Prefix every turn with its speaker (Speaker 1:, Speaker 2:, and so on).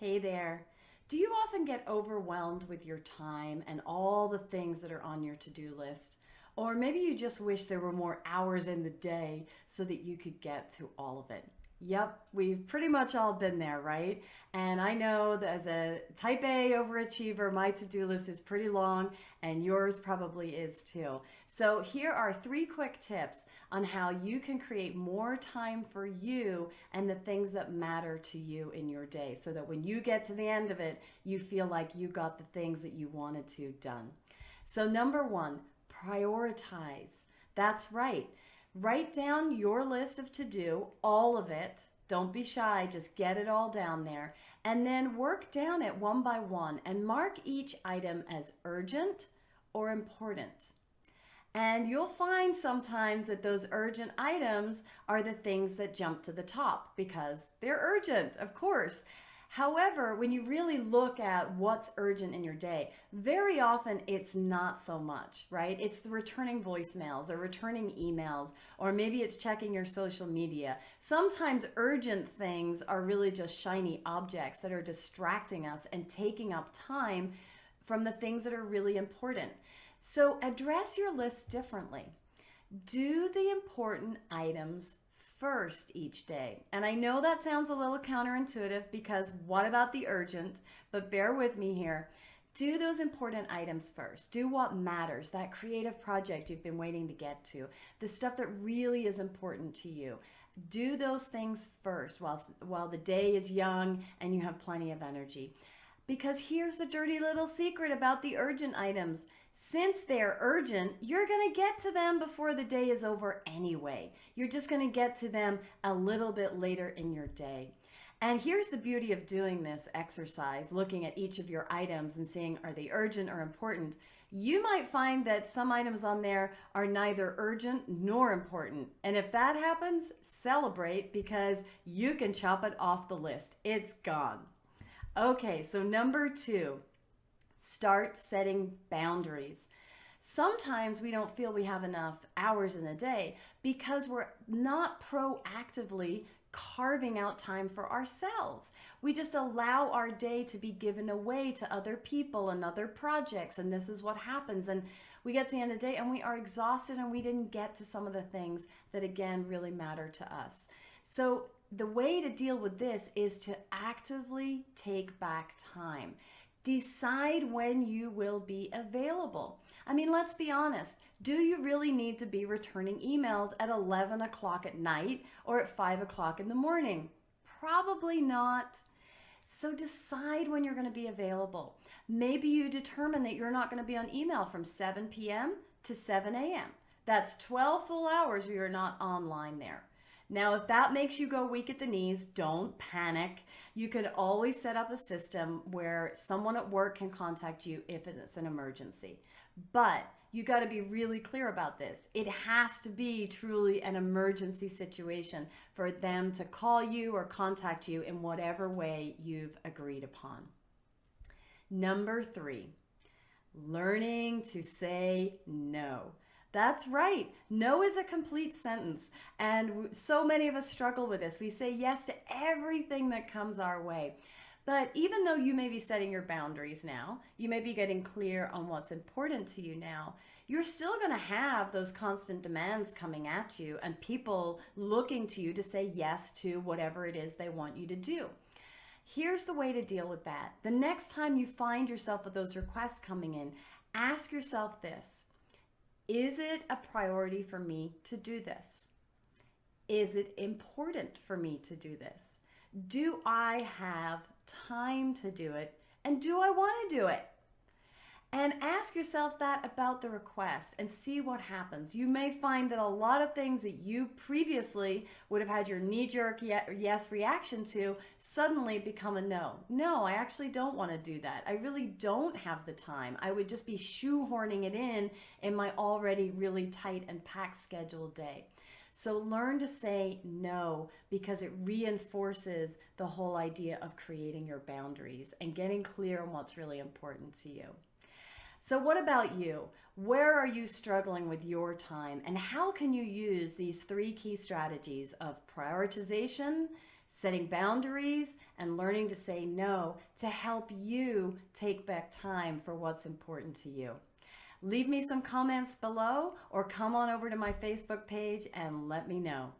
Speaker 1: Hey there. Do you often get overwhelmed with your time and all the things that are on your to do list? Or maybe you just wish there were more hours in the day so that you could get to all of it. Yep, we've pretty much all been there, right? And I know that as a type A overachiever, my to do list is pretty long, and yours probably is too. So, here are three quick tips on how you can create more time for you and the things that matter to you in your day so that when you get to the end of it, you feel like you got the things that you wanted to done. So, number one, prioritize. That's right. Write down your list of to do, all of it. Don't be shy, just get it all down there. And then work down it one by one and mark each item as urgent or important. And you'll find sometimes that those urgent items are the things that jump to the top because they're urgent, of course. However, when you really look at what's urgent in your day, very often it's not so much, right? It's the returning voicemails or returning emails, or maybe it's checking your social media. Sometimes urgent things are really just shiny objects that are distracting us and taking up time from the things that are really important. So address your list differently. Do the important items first each day. And I know that sounds a little counterintuitive because what about the urgent? But bear with me here. Do those important items first. Do what matters, that creative project you've been waiting to get to, the stuff that really is important to you. Do those things first while the day is young and you have plenty of energy. Because here's the dirty little secret about the urgent items. Since they're urgent, you're going to get to them before the day is over anyway. You're just going to get to them a little bit later in your day. And here's the beauty of doing this exercise, looking at each of your items and seeing are they urgent or important. You might find that some items on there are neither urgent nor important. And if that happens, celebrate because you can chop it off the list. It's gone. Okay, so number two, start setting boundaries. Sometimes we don't feel we have enough hours in a day because we're not proactively carving out time for ourselves. We just allow our day to be given away to other people and other projects, and this is what happens. And we get to the end of the day and we are exhausted and we didn't get to some of the things that, again, really matter to us. So the way to deal with this is to actively take back time. Decide when you will be available. I mean, let's be honest. Do you really need to be returning emails at 11 o'clock at night or at 5 o'clock in the morning? Probably not. So decide when you're going to be available. Maybe you determine that you're not going to be on email from 7 p.m. to 7 a.m. That's 12 full hours where you're not online there. Now, if that makes you go weak at the knees, don't panic. You can always set up a system where someone at work can contact you if it's an emergency. But you got to be really clear about this. It has to be truly an emergency situation for them to call you or contact you in whatever way you've agreed upon. Number three, learning to say no. That's right. No is a complete sentence. And so many of us struggle with this. We say yes to everything that comes our way. But even though you may be setting your boundaries now, you may be getting clear on what's important to you now, you're still going to have those constant demands coming at you and people looking to you to say yes to whatever it is they want you to do. Here's the way to deal with that. The next time you find yourself with those requests coming in, ask yourself this. Is it a priority for me to do this? Is it important for me to do this? Do I have time to do it? And do I want to do it? And ask yourself that about the request and see what happens. You may find that a lot of things that you previously would have had your knee-jerk yes reaction to suddenly become a no. No, I actually don't want to do that. I really don't have the time. I would just be shoehorning it in my already really tight and packed scheduled day. So learn to say no because it reinforces the whole idea of creating your boundaries and getting clear on what's really important to you. So what about you? Where are you struggling with your time and how can you use these three key strategies of prioritization, setting boundaries and learning to say no to help you take back time for what's important to you. Leave me some comments below or come on over to my Facebook page and let me know.